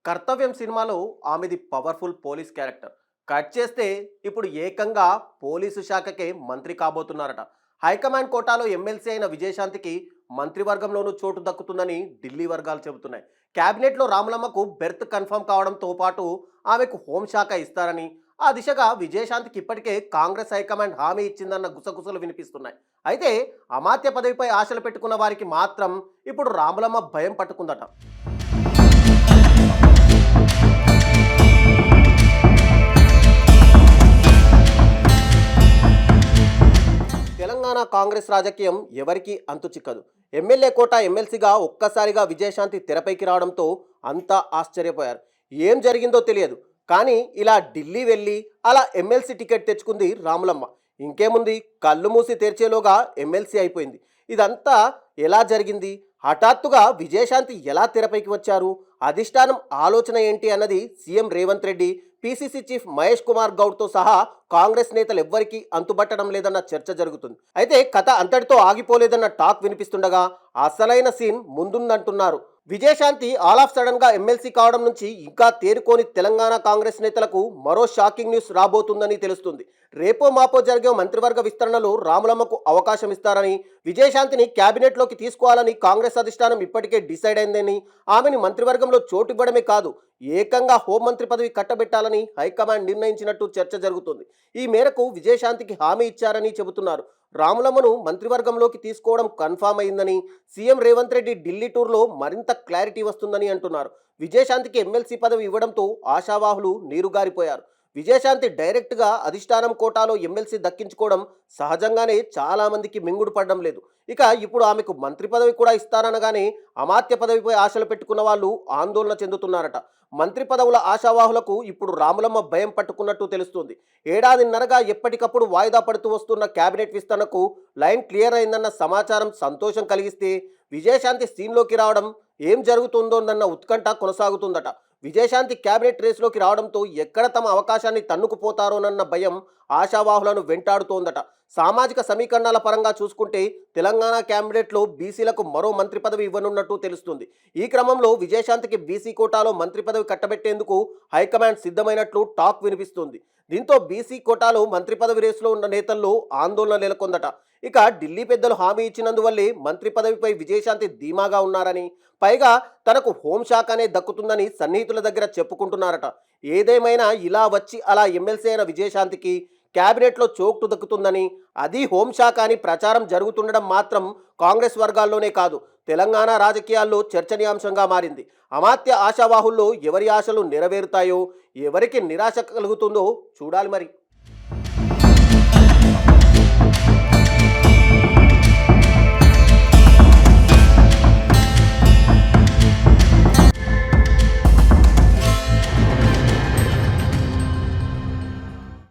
కర్తవ్యం సినిమాలో ఆమెది పవర్ఫుల్ పోలీస్ క్యారెక్టర్. కట్ చేస్తే ఇప్పుడు ఏకంగా పోలీసు శాఖకే మంత్రి కాబోతున్నారట. హైకమాండ్ కోటాలో ఎమ్మెల్సీ అయిన విజయశాంతికి మంత్రివర్గంలోనూ చోటు దక్కుతుందని ఢిల్లీ వర్గాలు చెబుతున్నాయి. క్యాబినెట్లో రామలమ్మకు బెర్త్ కన్ఫర్మ్ కావడంతో పాటు ఆమెకు హోంశాఖ ఇస్తారని, ఆ దిశగా విజయశాంతికి ఇప్పటికే కాంగ్రెస్ హైకమాండ్ హామీ ఇచ్చిందన్న గుసగుసలు వినిపిస్తున్నాయి. అయితే అమాత్య పదవిపై ఆశలు పెట్టుకున్న వారికి మాత్రం ఇప్పుడు రామలమ్మ భయం పట్టుకుందట. తెలంగాణ కాంగ్రెస్ రాజకీయం ఎవరికీ అంతు చిక్కదు. ఎమ్మెల్యే కోట ఎమ్మెల్సీగా ఒక్కసారిగా విజయశాంతి తెరపైకి రావడంతో అంతా ఆశ్చర్యపోయారు. ఏం జరిగిందో తెలియదు, కానీ ఇలా ఢిల్లీ వెళ్ళి అలా ఎమ్మెల్సీ టికెట్ తెచ్చుకుంది రాములమ్మ. ఇంకేముంది, కళ్ళు మూసి తెరిచేలోగా ఎమ్మెల్సీ అయిపోయింది. ఇదంతా ఎలా జరిగింది? హఠాత్తుగా విజయశాంతి ఎలా తెరపైకి వచ్చారు? అధిష్టానం ఆలోచన ఏంటి అన్నది CM Revanth Reddy, PCC chief Mahesh Kumar గౌడ్తో సహా కాంగ్రెస్ నేతలు ఎవ్వరికీ అంతుబట్టడం లేదన్న చర్చ జరుగుతుంది. అయితే కథ అంతటితో ఆగిపోలేదన్న టాక్ వినిపిస్తుండగా అసలైన సీన్ ముందుందంటున్నారు. విజయశాంతి ఆల్ ఆఫ్ సడన్ గా ఎమ్మెల్సీ కావడం నుంచి ఇంకా తేరుకోని తెలంగాణ కాంగ్రెస్ నేతలకు మరో షాకింగ్ న్యూస్ రాబోతుందని తెలుస్తుంది. రేపో మాపో జరిగే మంత్రివర్గ విస్తరణలో రాములమ్మకు అవకాశం ఇస్తారని, విజయశాంతిని క్యాబినెట్లోకి తీసుకోవాలని కాంగ్రెస్ అధిష్టానం ఇప్పటికే డిసైడ్ అయిందని, ఆమెని మంత్రివర్గంలో చోటు ఇవ్వడమే కాదు ఏకంగా హోంమంత్రి పదవి కట్టబెట్టాలని హైకమాండ్ నిర్ణయించినట్టు చర్చ జరుగుతుంది. ఈ మేరకు విజయశాంతికి హామీ ఇచ్చారని చెబుతున్నారు. రాములమ్మను మంత్రివర్గంలోకి తీసుకోవడం కన్ఫామ్ అయిందని, సీఎం రేవంత్ రెడ్డి ఢిల్లీ టూర్లో మరింత క్లారిటీ వస్తుందని అంటున్నారు. విజయశాంతికి ఎమ్మెల్సీ పదవి ఇవ్వడంతో ఆశావాహులు నీరుగారిపోయారు. విజయశాంతి డైరెక్ట్గా అధిష్టానం కోటాలో ఎమ్మెల్సీ దక్కించుకోవడం సహజంగానే చాలామందికి మింగుడు పడడం లేదు. ఇక ఇప్పుడు ఆమెకు మంత్రి పదవి కూడా ఇస్తారనగానే అమాత్య పదవిపై ఆశలు పెట్టుకున్న వాళ్ళు ఆందోళన చెందుతున్నారట. మంత్రి పదవుల ఆశావాహులకు ఇప్పుడు రాములమ్మ భయం పట్టుకున్నట్టు తెలుస్తుంది. ఏడాదిన్నరగా ఎప్పటికప్పుడు వాయిదా పడుతూ వస్తున్న కేబినెట్ విస్తరణకు లైన్ క్లియర్ అయిందన్న సమాచారం సంతోషం కలిగిస్తే, విజయశాంతి సీన్లోకి రావడం ఏం జరుగుతుందోనన్న ఉత్కంఠ కొనసాగుతుందట. విజయశాంతి క్యాబినెట్ రేసులోకి రావడంతో ఎక్కడ తమ అవకాశాన్ని తన్నుకుపోతారోనన్న భయం ఆశావాహులను వెంటాడుతోందట. సామాజిక సమీకరణాల పరంగా చూసుకుంటే తెలంగాణ క్యాబినెట్లో బీసీలకు మరో మంత్రి పదవి ఇవ్వనున్నట్టు తెలుస్తుంది. ఈ క్రమంలో విజయశాంతికి బీసీ కోటాలో మంత్రి పదవి కట్టబెట్టేందుకు హైకమాండ్ సిద్ధమైనట్లు టాక్ వినిపిస్తుంది. దీంతో బీసీ కోటాలో మంత్రి పదవి రేసులో ఉన్న నేతల్లో ఆందోళన నెలకొందట. ఇక ఢిల్లీ పెద్దలు హామీ ఇచ్చినందువల్లే మంత్రి పదవిపై విజయశాంతి ధీమాగా ఉన్నారని, పైగా తనకు హోంశాఖనే దక్కుతుందని సన్నిహితుల దగ్గర చెప్పుకుంటున్నారట. ఏదేమైనా ఇలా వచ్చి అలా ఎమ్మెల్సీ అయిన విజయశాంతికి క్యాబినెట్లో చోటు దక్కుతుందని, అది హోంశాఖ అని ప్రచారం జరుగుతుండడం మాత్రం కాంగ్రెస్ వర్గాల్లోనే కాదు, తెలంగాణ రాజకీయాల్లో చర్చనీయాంశంగా మారింది. అమాత్య ఆశావాహుల్లో ఎవరి ఆశలు నెరవేరుతాయో, ఎవరికి నిరాశ కలుగుతుందో చూడాలి మరి.